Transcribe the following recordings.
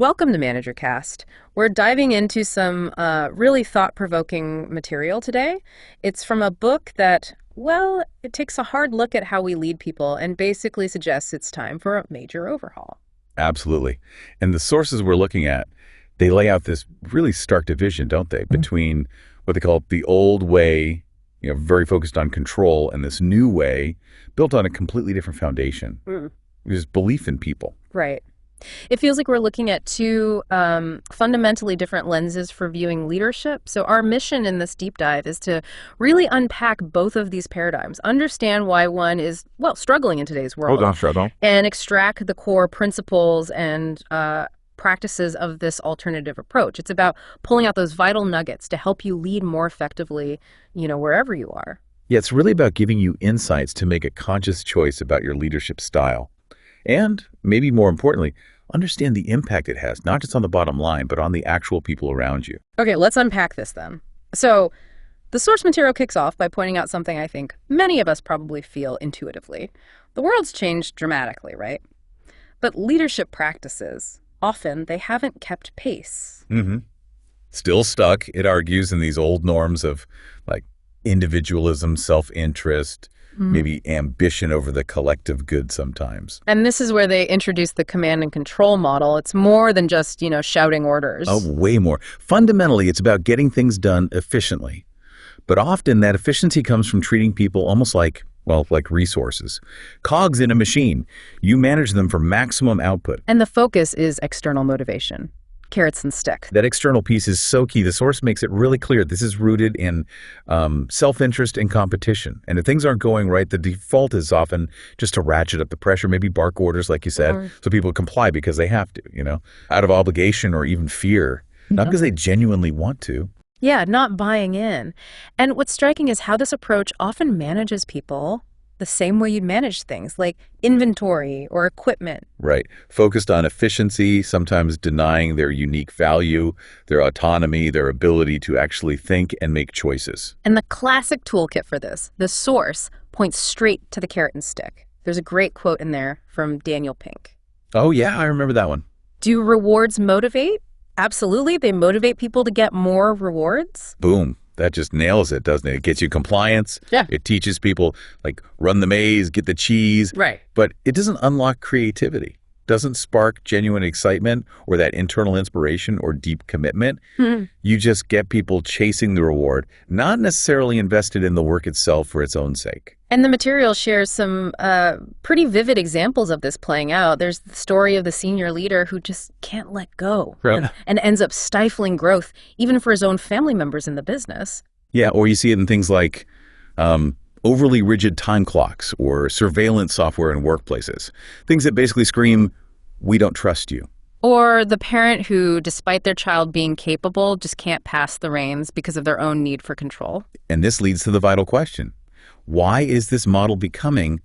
Welcome to Manager Cast. We're diving into some really thought-provoking material today. It's from a book that, well, it takes a hard look at how we lead people and basically suggests it's time for a major overhaul. Absolutely. And the sources we're looking at, they lay out this really stark division, don't they, between what they call the old way, very focused on control, and this new way built on a completely different foundation. There's belief in people. Right. It feels like we're looking at two fundamentally different lenses for viewing leadership. So our mission in this deep dive is to really unpack both of these paradigms, understand why one is, well, struggling in today's world. Hold on. And extract the core principles and practices of this alternative approach. It's about pulling out those vital nuggets to help you lead more effectively, wherever you are. Yeah, it's really about giving you insights to make a conscious choice about your leadership style. And maybe more importantly, understand the impact it has, not just on the bottom line, but on the actual people around you. Okay, let's unpack this then. So the source material kicks off by pointing out something I think many of us probably feel intuitively. The world's changed dramatically, right? But leadership practices, often they haven't kept pace. Still stuck, it argues, in these old norms of like individualism, self-interest, maybe ambition over the collective good sometimes. And this is where they introduce the command and control model. It's more than just, shouting orders. Oh, way more. Fundamentally, it's about getting things done efficiently. But often that efficiency comes from treating people almost like resources. Cogs in a machine. You manage them for maximum output. And the focus is external motivation. Carrots and stick. That external piece is so key. The source makes it really clear. This is rooted in self-interest and competition. And if things aren't going right, the default is often just to ratchet up the pressure, maybe bark orders, like you said, so people comply because they have to, out of obligation or even fear, not because they genuinely want to. Yeah, not buying in. And what's striking is how this approach often manages people the same way you'd manage things like inventory or equipment. Right. Focused on efficiency, sometimes denying their unique value, their autonomy, their ability to actually think and make choices. And the classic toolkit for this, the source, points straight to the carrot and stick. There's a great quote in there from Daniel Pink. Oh, yeah, I remember that one. Do rewards motivate? Absolutely. They motivate people to get more rewards. Boom. That just nails it, doesn't it? It gets you compliance. Yeah. It teaches people, like, run the maze, get the cheese. Right. But it doesn't unlock creativity. Doesn't spark genuine excitement or that internal inspiration or deep commitment. You just get people chasing the reward, not necessarily invested in the work itself for its own sake. And the material shares some pretty vivid examples of this playing out. There's the story of the senior leader who just can't let go and ends up stifling growth, even for his own family members in the business. Yeah, or you see it in things like overly rigid time clocks or surveillance software in workplaces. Things that basically scream, we don't trust you. Or the parent who, despite their child being capable, just can't pass the reins because of their own need for control. And this leads to the vital question. Why is this model becoming,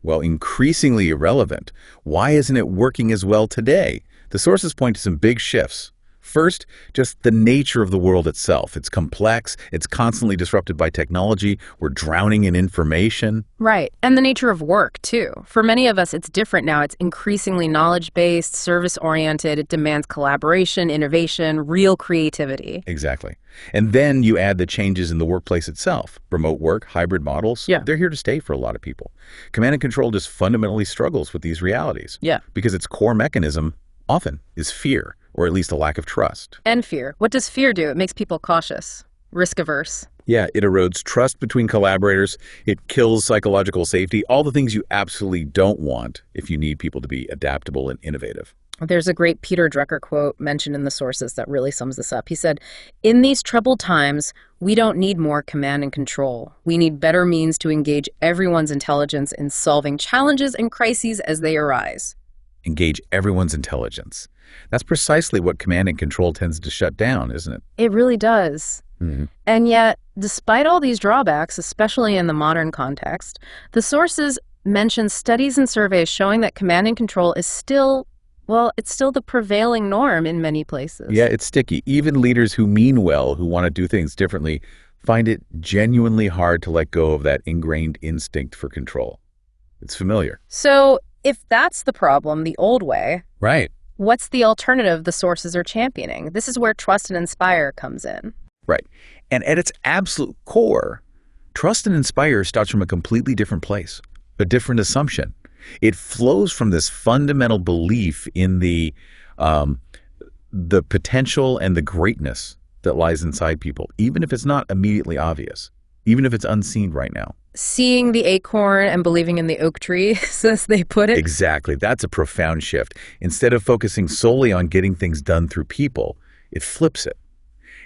increasingly irrelevant? Why isn't it working as well today? The sources point to some big shifts. First, just the nature of the world itself. It's complex. It's constantly disrupted by technology. We're drowning in information. Right. And the nature of work, too. For many of us, it's different now. It's increasingly knowledge-based, service-oriented. It demands collaboration, innovation, real creativity. Exactly. And then you add the changes in the workplace itself. Remote work, hybrid models. Yeah. They're here to stay for a lot of people. Command and control just fundamentally struggles with these realities. Yeah. Because its core mechanism often is fear, or at least a lack of trust. And fear. What does fear do? It makes people cautious, risk-averse. Yeah, it erodes trust between collaborators. It kills psychological safety, all the things you absolutely don't want if you need people to be adaptable and innovative. There's a great Peter Drucker quote mentioned in the sources that really sums this up. He said, "In these troubled times, we don't need more command and control. We need better means to engage everyone's intelligence in solving challenges and crises as they arise." Engage everyone's intelligence. That's precisely what command and control tends to shut down, isn't it? It really does. And yet, despite all these drawbacks, especially in the modern context, the sources mention studies and surveys showing that command and control is still, it's still the prevailing norm in many places. Yeah, it's sticky. Even leaders who mean well, who want to do things differently, find it genuinely hard to let go of that ingrained instinct for control. It's familiar. So if that's the problem, the old way, Right. What's the alternative the sources are championing? This is where trust and inspire comes in. Right. And at its absolute core, trust and inspire starts from a completely different place, a different assumption. It flows from this fundamental belief in the potential and the greatness that lies inside people, even if it's not immediately obvious, even if it's unseen right now. Seeing the acorn and believing in the oak tree, as they put it. Exactly. That's a profound shift. Instead of focusing solely on getting things done through people, it flips it.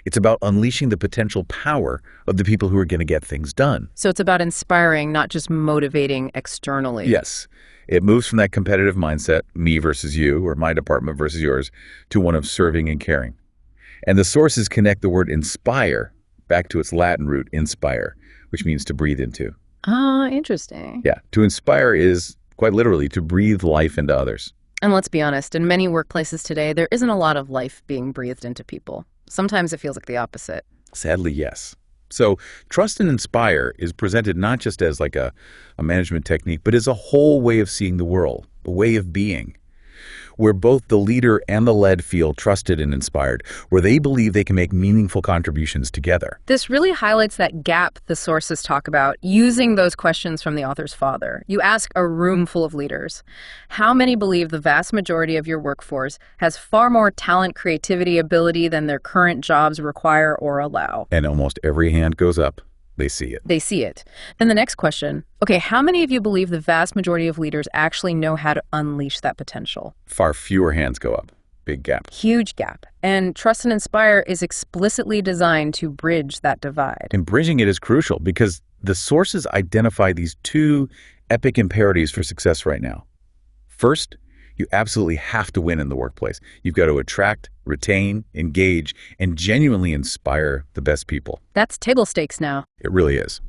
It's about unleashing the potential power of the people who are going to get things done. So it's about inspiring, not just motivating externally. Yes. It moves from that competitive mindset, me versus you, or my department versus yours, to one of serving and caring. And the sources connect the word inspire back to its Latin root, inspire, which means to breathe into. Ah, interesting. Yeah. To inspire is, quite literally, to breathe life into others. And let's be honest, in many workplaces today, there isn't a lot of life being breathed into people. Sometimes it feels like the opposite. Sadly, yes. So trust and inspire is presented not just as like a management technique, but as a whole way of seeing the world, a way of being, where both the leader and the led feel trusted and inspired, where they believe they can make meaningful contributions together. This really highlights that gap the sources talk about, using those questions from the author's father. You ask a room full of leaders, how many believe the vast majority of your workforce has far more talent, creativity, ability than their current jobs require or allow? And almost every hand goes up. They see it. They see it. Then the next question, okay, how many of you believe the vast majority of leaders actually know how to unleash that potential? Far fewer hands go up. Big gap. Huge gap. And Trust and Inspire is explicitly designed to bridge that divide. And bridging it is crucial because the sources identify these two epic imperatives for success right now. First, you absolutely have to win in the workplace. You've got to attract, retain, engage, and genuinely inspire the best people. That's table stakes now. It really is.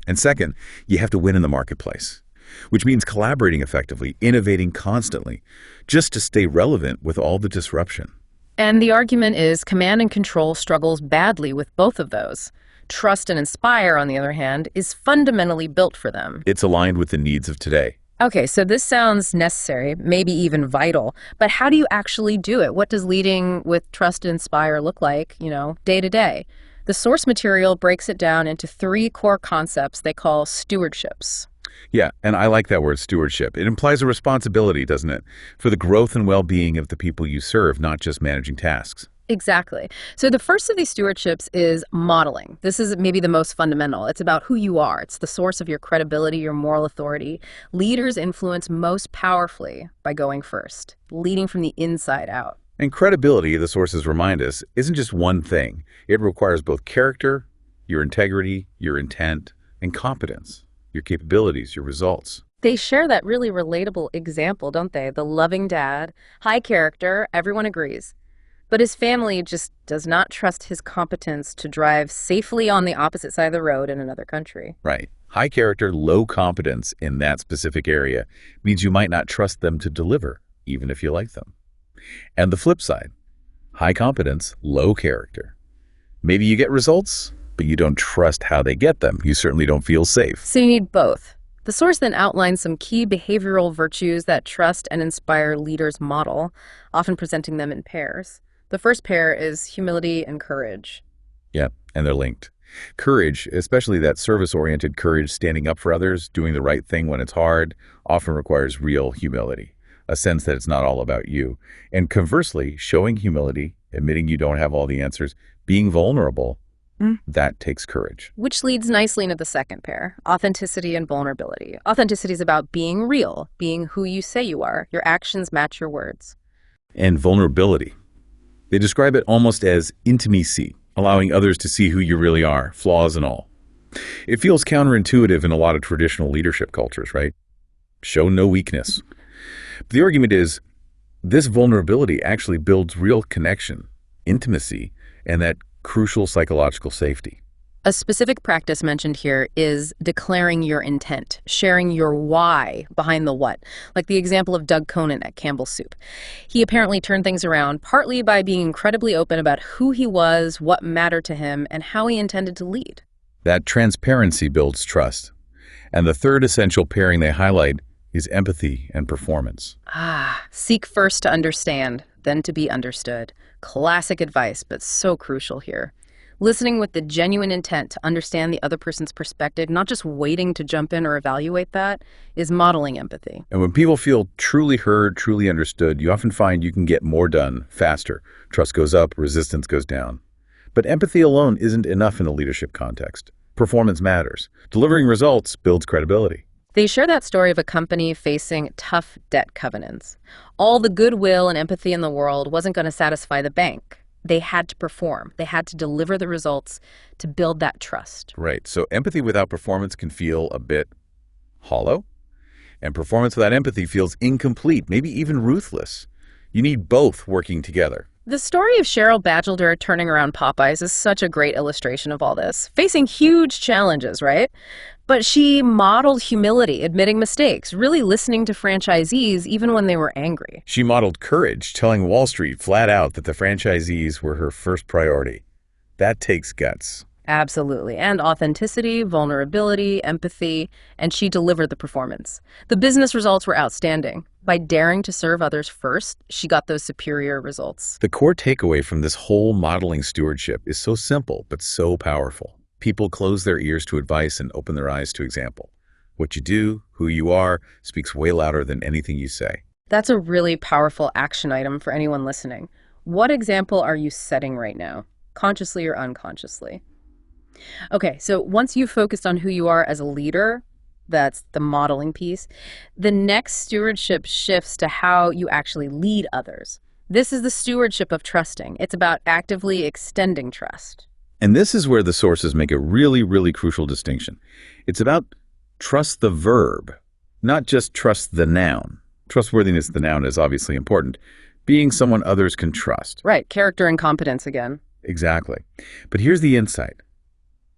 And second, you have to win in the marketplace, which means collaborating effectively, innovating constantly, just to stay relevant with all the disruption. And the argument is command and control struggles badly with both of those. Trust and Inspire, on the other hand, is fundamentally built for them. It's aligned with the needs of today. Okay, so this sounds necessary, maybe even vital, but how do you actually do it? What does leading with Trust and Inspire look like, day to day? The source material breaks it down into 3 core concepts they call stewardships. Yeah, and I like that word, stewardship. It implies a responsibility, doesn't it, for the growth and well-being of the people you serve, not just managing tasks. Exactly. So the first of these stewardships is modeling. This is maybe the most fundamental. It's about who you are. It's the source of your credibility, your moral authority. Leaders influence most powerfully by going first, leading from the inside out. And credibility, the sources remind us, isn't just one thing. It requires both character, your integrity, your intent, and competence, your capabilities, your results. They share that really relatable example, don't they? The loving dad, high character, everyone agrees. But his family just does not trust his competence to drive safely on the opposite side of the road in another country. Right. High character, low competence in that specific area means you might not trust them to deliver, even if you like them. And the flip side, high competence, low character. Maybe you get results, but you don't trust how they get them. You certainly don't feel safe. So you need both. The source then outlines some key behavioral virtues that Trust and Inspire leaders model, often presenting them in pairs. The first pair is humility and courage. Yeah, and they're linked. Courage, especially that service-oriented courage, standing up for others, doing the right thing when it's hard, often requires real humility, a sense that it's not all about you. And conversely, showing humility, admitting you don't have all the answers, being vulnerable, that takes courage. Which leads nicely into the second pair, authenticity and vulnerability. Authenticity is about being real, being who you say you are. Your actions match your words. And vulnerability. They describe it almost as intimacy, allowing others to see who you really are, flaws and all. It feels counterintuitive in a lot of traditional leadership cultures, right? Show no weakness. The argument is this vulnerability actually builds real connection, intimacy, and that crucial psychological safety. A specific practice mentioned here is declaring your intent, sharing your why behind the what, like the example of Doug Conan at Campbell's Soup. He apparently turned things around partly by being incredibly open about who he was, what mattered to him, and how he intended to lead. That transparency builds trust. And the third essential pairing they highlight is empathy and performance. Seek first to understand. than to be understood. Classic advice, but so crucial here. Listening with the genuine intent to understand the other person's perspective, not just waiting to jump in or evaluate that, is modeling empathy. And when people feel truly heard, truly understood, you often find you can get more done faster. Trust goes up, resistance goes down. But empathy alone isn't enough in a leadership context. Performance matters. Delivering results builds credibility. They share that story of a company facing tough debt covenants. All the goodwill and empathy in the world wasn't going to satisfy the bank. They had to perform. They had to deliver the results to build that trust. Right. So empathy without performance can feel a bit hollow, and performance without empathy feels incomplete, maybe even ruthless. You need both working together. The story of Cheryl Batchelder turning around Popeyes is such a great illustration of all this. Facing huge challenges, right? But she modeled humility, admitting mistakes, really listening to franchisees even when they were angry. She modeled courage, telling Wall Street flat out that the franchisees were her first priority. That takes guts. Absolutely. And authenticity, vulnerability, empathy, and she delivered the performance. The business results were outstanding. By daring to serve others first, she got those superior results. The core takeaway from this whole modeling stewardship is so simple, but so powerful. People close their ears to advice and open their eyes to example. What you do, who you are, speaks way louder than anything you say. That's a really powerful action item for anyone listening. What example are you setting right now, consciously or unconsciously? Okay, so once you've focused on who you are as a leader, that's the modeling piece, the next stewardship shifts to how you actually lead others. This is the stewardship of trusting. It's about actively extending trust. And this is where the sources make a really, really crucial distinction. It's about trust the verb, not just trust the noun. Trustworthiness, the noun, is obviously important. Being someone others can trust. Right, character and competence again. Exactly. But here's the insight.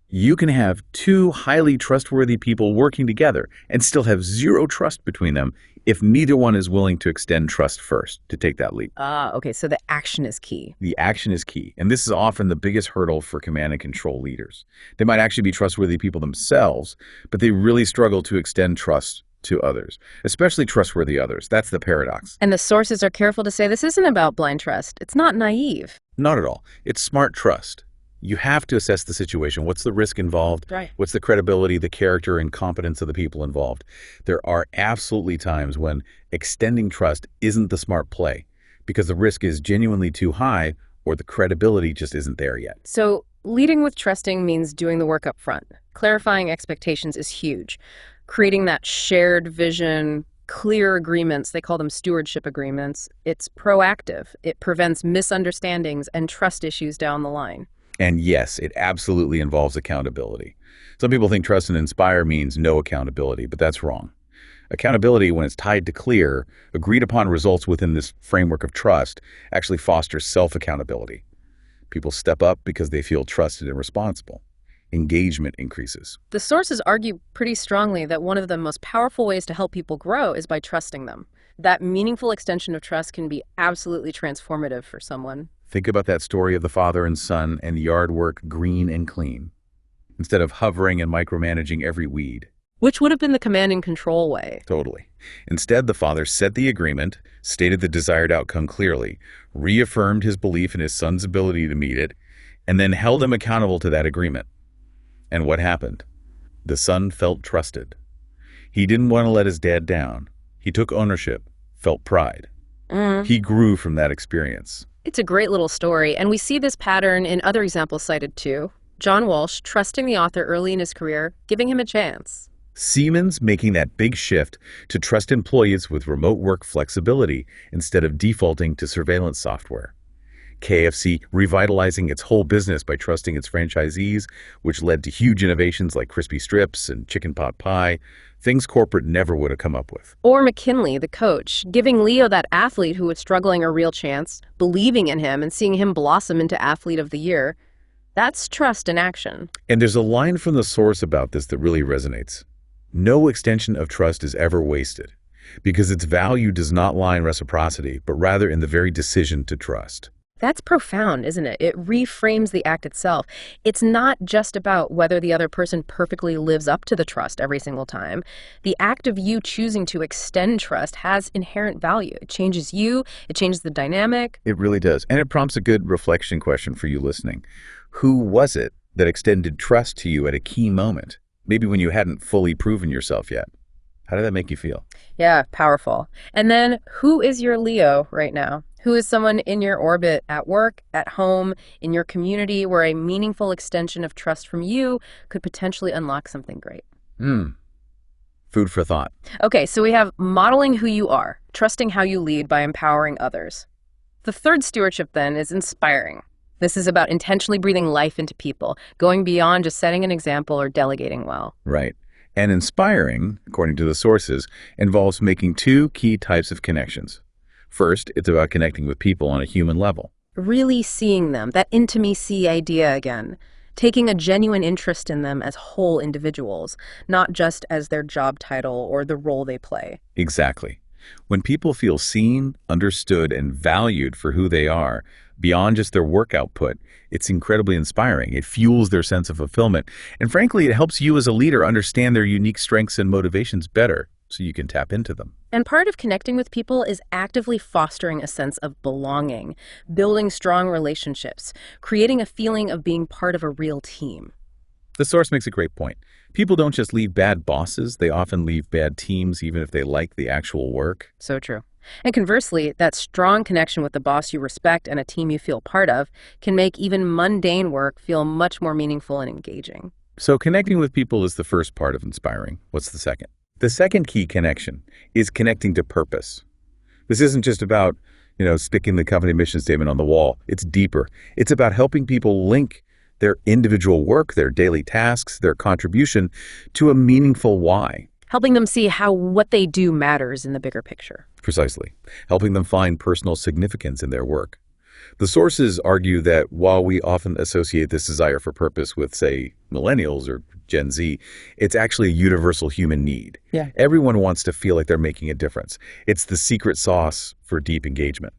You can have two highly trustworthy people working together and still have zero trust between them if neither one is willing to extend trust first, to take that leap. Okay, so the action is key. The action is key, and this is often the biggest hurdle for command and control leaders. They might actually be trustworthy people themselves, but they really struggle to extend trust to others, especially trustworthy others. That's the paradox. And the sources are careful to say this isn't about blind trust. It's not naive. Not at all. It's smart trust. You have to assess the situation. What's the risk involved? Right. What's the credibility, the character, and competence of the people involved? There are absolutely times when extending trust isn't the smart play because the risk is genuinely too high or the credibility just isn't there yet. So leading with trusting means doing the work up front. Clarifying expectations is huge. Creating that shared vision, clear agreements, they call them stewardship agreements. It's proactive. It prevents misunderstandings and trust issues down the line. And yes, it absolutely involves accountability. Some people think trust and inspire means no accountability, but that's wrong. Accountability, when it's tied to clear, agreed upon results within this framework of trust, actually fosters self-accountability. People step up because they feel trusted and responsible. Engagement increases. The sources argue pretty strongly that one of the most powerful ways to help people grow is by trusting them. That meaningful extension of trust can be absolutely transformative for someone. Think about that story of the father and son and yard work green and clean, instead of hovering and micromanaging every weed. Which would have been the command and control way. Totally. Instead, the father set the agreement, stated the desired outcome clearly, reaffirmed his belief in his son's ability to meet it, and then held him accountable to that agreement. And what happened? The son felt trusted. He didn't want to let his dad down. He took ownership, felt pride. He grew from that experience. It's a great little story, and we see this pattern in other examples cited too. John Walsh trusting the author early in his career, giving him a chance. Siemens making that big shift to trust employees with remote work flexibility instead of defaulting to surveillance software. KFC revitalizing its whole business by trusting its franchisees, which led to huge innovations like crispy strips and chicken pot pie, things corporate never would have come up with. Or McKinley, the coach, giving Leo, that athlete who was struggling, a real chance, believing in him and seeing him blossom into Athlete of the Year. That's trust in action. And there's a line from the source about this that really resonates. No extension of trust is ever wasted, because its value does not lie in reciprocity, but rather in the very decision to trust. That's profound, isn't it? It reframes the act itself. It's not just about whether the other person perfectly lives up to the trust every single time. The act of you choosing to extend trust has inherent value. It changes you, it changes the dynamic. It really does. And it prompts a good reflection question for you listening. Who was it that extended trust to you at a key moment? Maybe when you hadn't fully proven yourself yet. How did that make you feel? Yeah, powerful. And then who is your Leo right now? Who is someone in your orbit at work, at home, in your community where a meaningful extension of trust from you could potentially unlock something great? Hmm. Food for thought. Okay, so we have modeling who you are, trusting how you lead by empowering others. The third stewardship then is inspiring. This is about intentionally breathing life into people, going beyond just setting an example or delegating well. Right. And inspiring, according to the sources, involves making two key types of connections. First, it's about connecting with people on a human level. Really seeing them, that intimacy idea again. Taking a genuine interest in them as whole individuals, not just as their job title or the role they play. Exactly. When people feel seen, understood, and valued for who they are, beyond just their work output, it's incredibly inspiring. It fuels their sense of fulfillment. And frankly, it helps you as a leader understand their unique strengths and motivations better so you can tap into them. And part of connecting with people is actively fostering a sense of belonging, building strong relationships, creating a feeling of being part of a real team. The source makes a great point. People don't just leave bad bosses, they often leave bad teams even if they like the actual work. So true. And conversely, that strong connection with the boss you respect and a team you feel part of can make even mundane work feel much more meaningful and engaging. So connecting with people is the first part of inspiring. What's the second? The second key connection is connecting to purpose. This isn't just about, sticking the company mission statement on the wall. It's deeper. It's about helping people link their individual work, their daily tasks, their contribution to a meaningful why. Helping them see how what they do matters in the bigger picture. Precisely. Helping them find personal significance in their work. The sources argue that while we often associate this desire for purpose with, say, millennials or Gen Z, it's actually a universal human need. Yeah. Everyone wants to feel like they're making a difference. It's the secret sauce for deep engagement.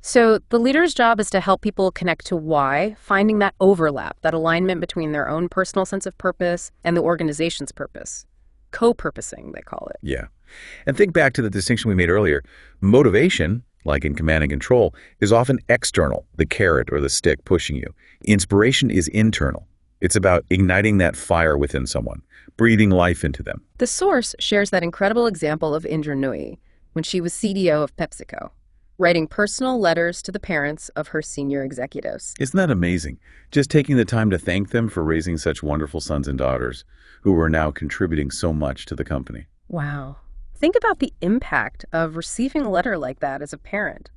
So the leader's job is to help people connect to why, finding that overlap, that alignment between their own personal sense of purpose and the organization's purpose. Co-purposing, they call it. Yeah. And think back to the distinction we made earlier. Motivation, like in command and control, is often external, the carrot or the stick pushing you. Inspiration is internal. It's about igniting that fire within someone, breathing life into them. The source shares that incredible example of Indra Nooyi when she was CDO of PepsiCo, writing personal letters to the parents of her senior executives. Isn't that amazing? Just taking the time to thank them for raising such wonderful sons and daughters who are now contributing so much to the company. Wow. Think about the impact of receiving a letter like that as a parent.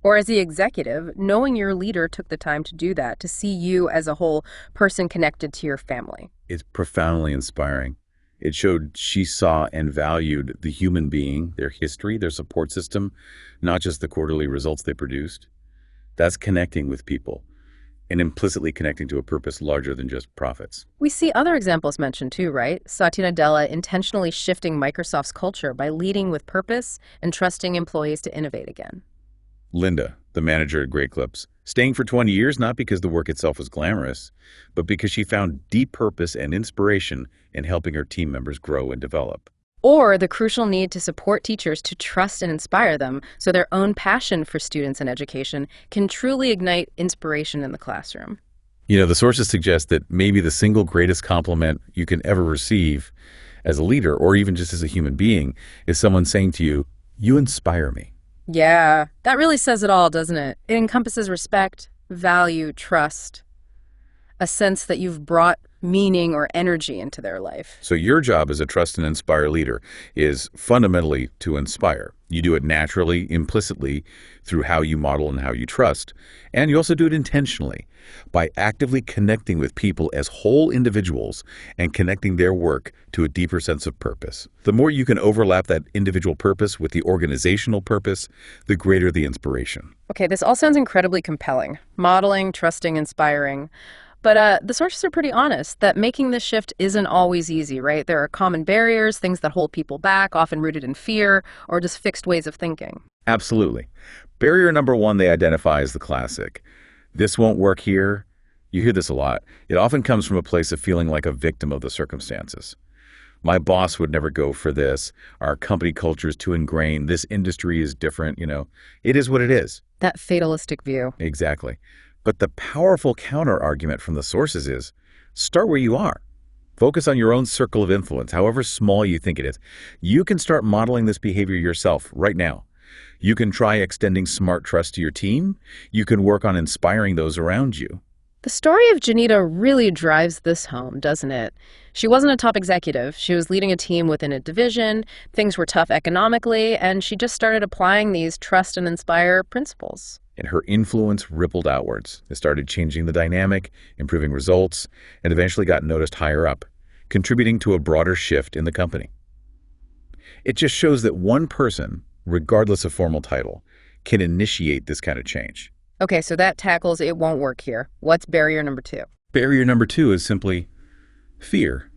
Or as the executive, knowing your leader took the time to do that, to see you as a whole person connected to your family. It's profoundly inspiring. It showed she saw and valued the human being, their history, their support system, not just the quarterly results they produced. That's connecting with people and implicitly connecting to a purpose larger than just profits. We see other examples mentioned too, right? Satya Nadella intentionally shifting Microsoft's culture by leading with purpose and trusting employees to innovate again. Linda, the manager at Great Clips, staying for 20 years not because the work itself was glamorous, but because she found deep purpose and inspiration in helping her team members grow and develop. Or the crucial need to support teachers to trust and inspire them so their own passion for students and education can truly ignite inspiration in the classroom. The sources suggest that maybe the single greatest compliment you can ever receive as a leader or even just as a human being is someone saying to you, "You inspire me." Yeah, that really says it all, doesn't it? It encompasses respect, value, trust, a sense that you've brought meaning or energy into their life. So your job as a trust and inspire leader is fundamentally to inspire. You do it naturally, implicitly, through how you model and how you trust. And you also do it intentionally by actively connecting with people as whole individuals and connecting their work to a deeper sense of purpose. The more you can overlap that individual purpose with the organizational purpose, the greater the inspiration. Okay, this all sounds incredibly compelling. Modeling, trusting, inspiring. But the sources are pretty honest that making this shift isn't always easy, right? There are common barriers, things that hold people back, often rooted in fear or just fixed ways of thinking. Absolutely. Barrier number one they identify is the classic. This won't work here. You hear this a lot. It often comes from a place of feeling like a victim of the circumstances. My boss would never go for this. Our company culture is too ingrained. This industry is different. It is what it is. That fatalistic view. Exactly. But the powerful counter argument from the sources is start where you are. Focus on your own circle of influence, however small you think it is. You can start modeling this behavior yourself right now. You can try extending smart trust to your team. You can work on inspiring those around you. The story of Janita really drives this home, doesn't it? She wasn't a top executive. She was leading a team within a division. Things were tough economically, and she just started applying these trust and inspire principles. And her influence rippled outwards. It started changing the dynamic, improving results, and eventually got noticed higher up, contributing to a broader shift in the company. It just shows that one person, regardless of formal title, can initiate this kind of change. Okay, so that tackles it won't work here. What's barrier number two? Barrier number two is simply fear.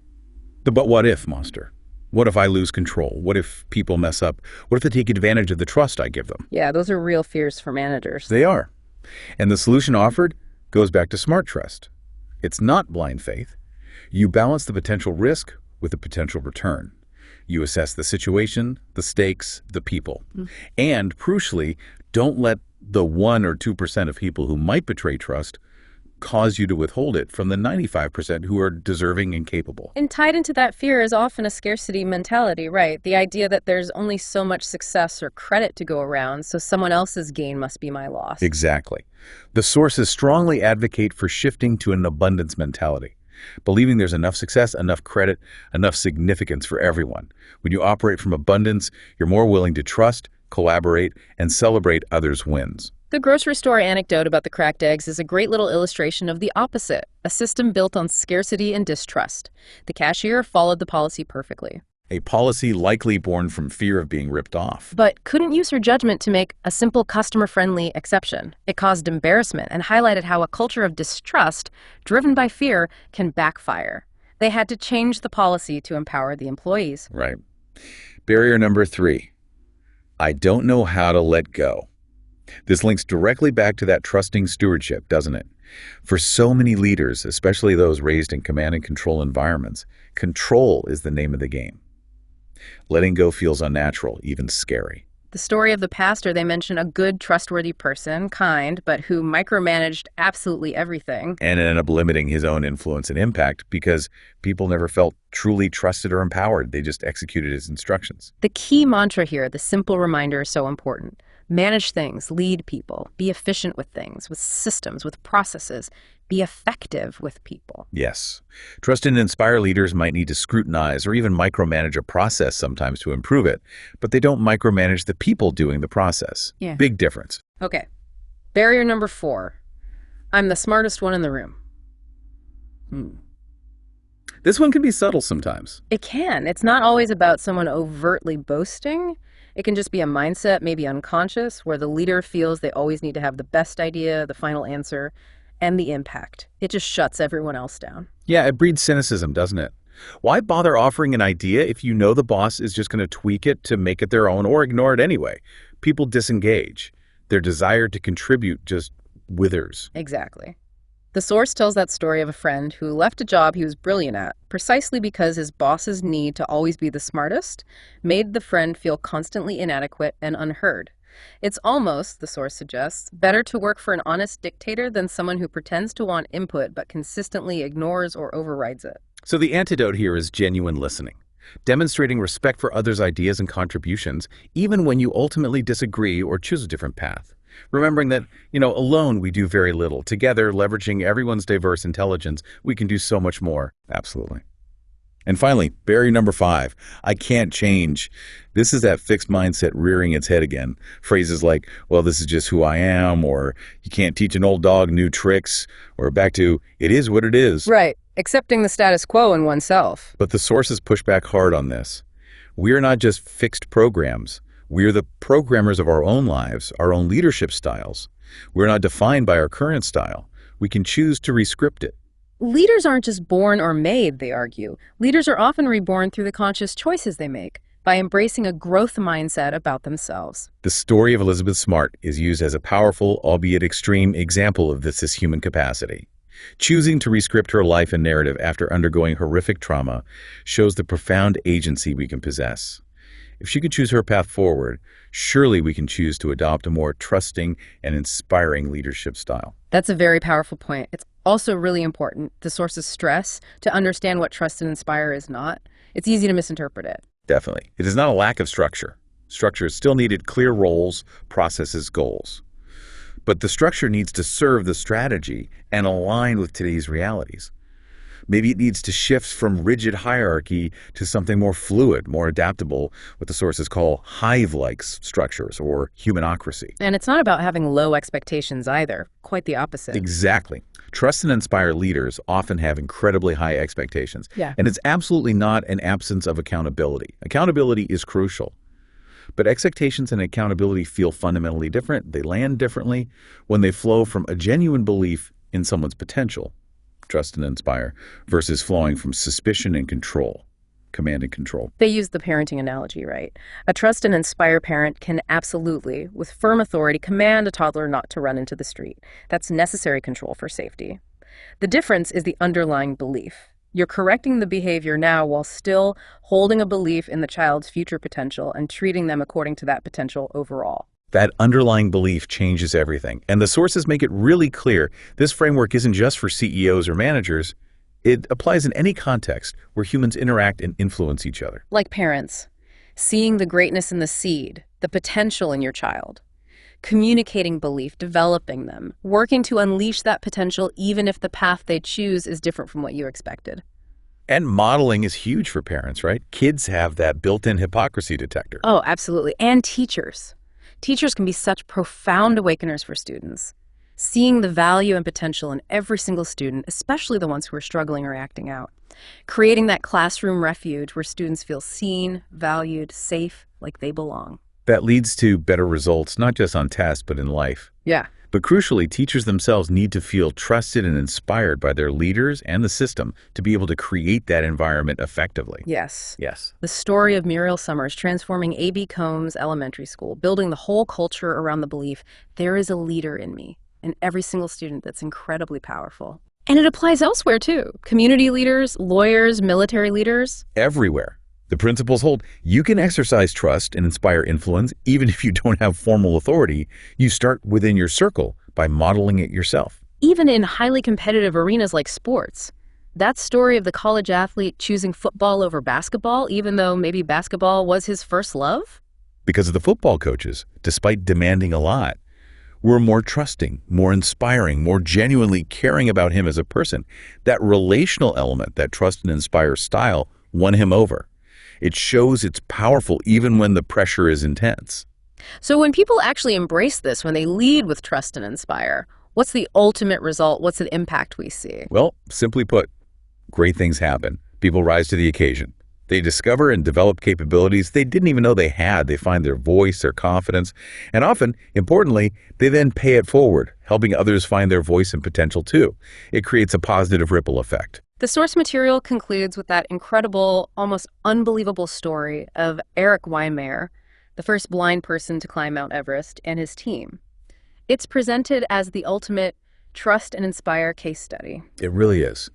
The but what if monster. What if I lose control? What if people mess up? What if they take advantage of the trust I give them? Yeah, those are real fears for managers. They are. And the solution offered goes back to smart trust. It's not blind faith. You balance the potential risk with the potential return. You assess the situation, the stakes, the people. And crucially, don't let the 1 or 2% of people who might betray trust cause you to withhold it from the 95% who are deserving and capable. And tied into that fear is often a scarcity mentality, right? The idea that there's only so much success or credit to go around, so someone else's gain must be my loss. Exactly. The sources strongly advocate for shifting to an abundance mentality, believing there's enough success, enough credit, enough significance for everyone. When you operate from abundance, you're more willing to trust, collaborate, and celebrate others' wins. The grocery store anecdote about the cracked eggs is a great little illustration of the opposite, a system built on scarcity and distrust. The cashier followed the policy perfectly. A policy likely born from fear of being ripped off. But couldn't use her judgment to make a simple customer-friendly exception. It caused embarrassment and highlighted how a culture of distrust, driven by fear, can backfire. They had to change the policy to empower the employees. Right. Barrier number three. I don't know how to let go. This links directly back to that trusting stewardship, doesn't it? For so many leaders, especially those raised in command and control environments, control is the name of the game. Letting go feels unnatural, even scary. The story of the pastor, they mention a good, trustworthy person, kind, but who micromanaged absolutely everything. And ended up limiting his own influence and impact because people never felt truly trusted or empowered. They just executed his instructions. The key mantra here, the simple reminder, is so important. Manage things, lead people, be efficient with things, with systems, with processes, be effective with people. Yes. Trust and inspire leaders might need to scrutinize or even micromanage a process sometimes to improve it, but they don't micromanage the people doing the process. Yeah. Big difference. Okay. Barrier number 4. I'm the smartest one in the room. This one can be subtle sometimes. It can. It's not always about someone overtly boasting. It can just be a mindset, maybe unconscious, where the leader feels they always need to have the best idea, the final answer, and the impact. It just shuts everyone else down. Yeah, it breeds cynicism, doesn't it? Why bother offering an idea if you know the boss is just going to tweak it to make it their own or ignore it anyway? People disengage. Their desire to contribute just withers. Exactly. The source tells that story of a friend who left a job he was brilliant at precisely because his boss's need to always be the smartest made the friend feel constantly inadequate and unheard. It's almost, the source suggests, better to work for an honest dictator than someone who pretends to want input but consistently ignores or overrides it. So the antidote here is genuine listening, demonstrating respect for others' ideas and contributions, even when you ultimately disagree or choose a different path. Remembering that, alone we do very little. Together, leveraging everyone's diverse intelligence, we can do so much more. Absolutely. And finally, barrier number 5, I can't change. This is that fixed mindset rearing its head again. Phrases like, well, this is just who I am, or you can't teach an old dog new tricks, or back to, it is what it is. Right, accepting the status quo in oneself. But the sources push back hard on this. We are not just fixed programs. We are the programmers of our own lives, our own leadership styles. We're not defined by our current style. We can choose to rescript it. Leaders aren't just born or made, they argue. Leaders are often reborn through the conscious choices they make, by embracing a growth mindset about themselves. The story of Elizabeth Smart is used as a powerful, albeit extreme, example of this human capacity. Choosing to rescript her life and narrative after undergoing horrific trauma shows the profound agency we can possess. If she could choose her path forward, surely we can choose to adopt a more trusting and inspiring leadership style. That's a very powerful point. It's also really important, the sources stress, to understand what trust and inspire is not. It's easy to misinterpret it. Definitely. It is not a lack of structure. Structure is still needed, clear roles, processes, goals. But the structure needs to serve the strategy and align with today's realities. Maybe it needs to shift from rigid hierarchy to something more fluid, more adaptable, what the sources call hive-like structures or humanocracy. And it's not about having low expectations either. Quite the opposite. Exactly. Trust and inspire leaders often have incredibly high expectations. Yeah. And it's absolutely not an absence of accountability. Accountability is crucial. But expectations and accountability feel fundamentally different. They land differently when they flow from a genuine belief in someone's potential, trust and inspire, versus flowing from suspicion and control, command and control. They use the parenting analogy, right? A trust and inspire parent can absolutely, with firm authority, command a toddler not to run into the street. That's necessary control for safety. The difference is the underlying belief. You're correcting the behavior now while still holding a belief in the child's future potential and treating them according to that potential overall. That underlying belief changes everything. And the sources make it really clear this framework isn't just for CEOs or managers. It applies in any context where humans interact and influence each other. Like parents, seeing the greatness in the seed, the potential in your child, communicating belief, developing them, working to unleash that potential even if the path they choose is different from what you expected. And modeling is huge for parents, right? Kids have that built-in hypocrisy detector. Oh, absolutely. And teachers. Teachers can be such profound awakeners for students. Seeing the value and potential in every single student, especially the ones who are struggling or acting out. Creating that classroom refuge where students feel seen, valued, safe, like they belong. That leads to better results, not just on tests, but in life. Yeah. But crucially, teachers themselves need to feel trusted and inspired by their leaders and the system to be able to create that environment effectively. Yes. Yes. The story of Muriel Summers transforming A.B. Combs Elementary School, building the whole culture around the belief, there is a leader in me, in every single student, that's incredibly powerful. And it applies elsewhere too. Community leaders, lawyers, military leaders. Everywhere. The principles hold. You can exercise trust and inspire influence even if you don't have formal authority. You start within your circle by modeling it yourself. Even in highly competitive arenas like sports. That story of the college athlete choosing football over basketball, even though maybe basketball was his first love? Because of the football coaches, despite demanding a lot, were more trusting, more inspiring, more genuinely caring about him as a person. That relational element, that trust and inspire style, won him over. It shows it's powerful even when the pressure is intense. So when people actually embrace this, when they lead with trust and inspire, what's the ultimate result? What's the impact we see? Well, simply put, great things happen. People rise to the occasion. They discover and develop capabilities they didn't even know they had. They find their voice, their confidence, and often, importantly, they then pay it forward, helping others find their voice and potential too. It creates a positive ripple effect. The source material concludes with that incredible, almost unbelievable story of Eric Weimer, the first blind person to climb Mount Everest, and his team. It's presented as the ultimate trust and inspire case study. It really is.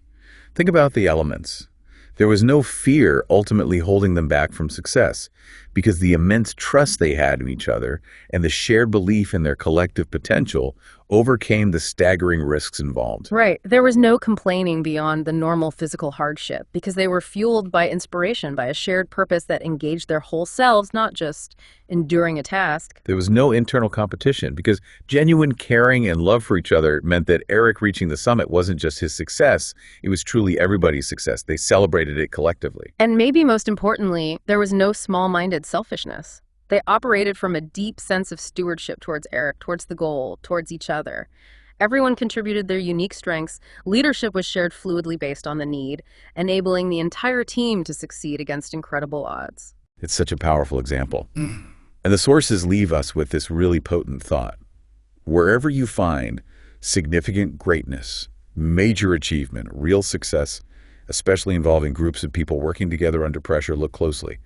Think about the elements. There was no fear ultimately holding them back from success because the immense trust they had in each other and the shared belief in their collective potential overcame the staggering risks involved. Right. There was no complaining beyond the normal physical hardship because they were fueled by inspiration, by a shared purpose that engaged their whole selves, not just enduring a task. There was no internal competition because genuine caring and love for each other meant that Eric reaching the summit wasn't just his success, it was truly everybody's success. They celebrated it collectively. And maybe most importantly, there was no small-minded selfishness. They operated from a deep sense of stewardship towards Eric, towards the goal, towards each other. Everyone contributed their unique strengths. Leadership was shared fluidly based on the need, enabling the entire team to succeed against incredible odds. It's such a powerful example. And the sources leave us with this really potent thought. Wherever you find significant greatness, major achievement, real success, especially involving groups of people working together under pressure, look closely.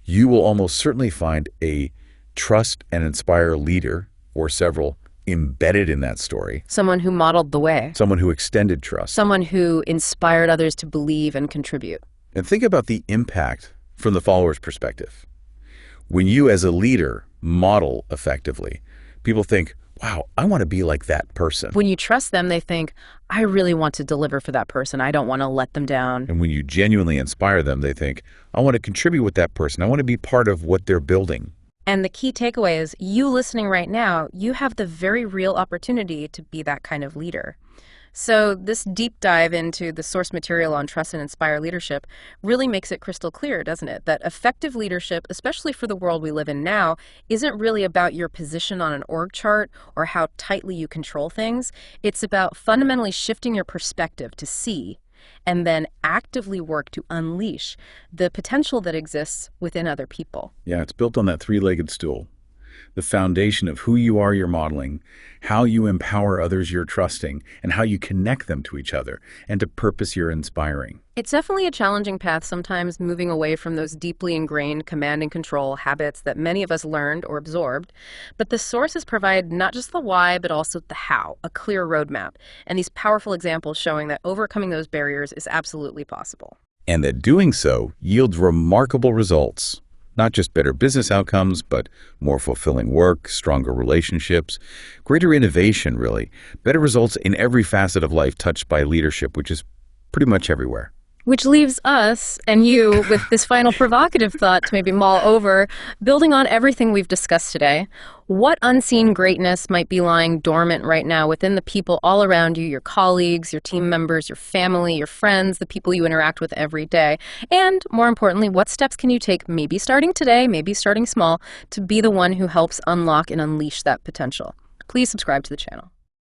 You will almost certainly find a trust and inspire leader or several embedded in that story. Someone who modeled the way. Someone who extended trust. Someone who inspired others to believe and contribute. And think about the impact from the follower's perspective. When you as a leader model effectively, people think, wow, I want to be like that person. When you trust them, they think, I really want to deliver for that person. I don't want to let them down. And when you genuinely inspire them, they think, I want to contribute with that person. I want to be part of what they're building. And the key takeaway is you listening right now, you have the very real opportunity to be that kind of leader. So this deep dive into the source material on trust and inspire leadership really makes it crystal clear, doesn't it? That effective leadership, especially for the world we live in now, isn't really about your position on an org chart or how tightly you control things. It's about fundamentally shifting your perspective to see and then actively work to unleash the potential that exists within other people. Yeah, it's built on that three-legged stool. The foundation of who you are you're modeling, how you empower others you're trusting, and how you connect them to each other and to purpose you're inspiring. It's definitely a challenging path sometimes, moving away from those deeply ingrained command and control habits that many of us learned or absorbed. But the sources provide not just the why, but also the how, a clear roadmap, and these powerful examples showing that overcoming those barriers is absolutely possible. And that doing so yields remarkable results. Not just better business outcomes, but more fulfilling work, stronger relationships, greater innovation, really. Better results in every facet of life touched by leadership, which is pretty much everywhere. Which leaves us and you with this final provocative thought to maybe mull over, building on everything we've discussed today. What unseen greatness might be lying dormant right now within the people all around you, your colleagues, your team members, your family, your friends, the people you interact with every day? And more importantly, what steps can you take, maybe starting today, maybe starting small, to be the one who helps unlock and unleash that potential? Please subscribe to the channel.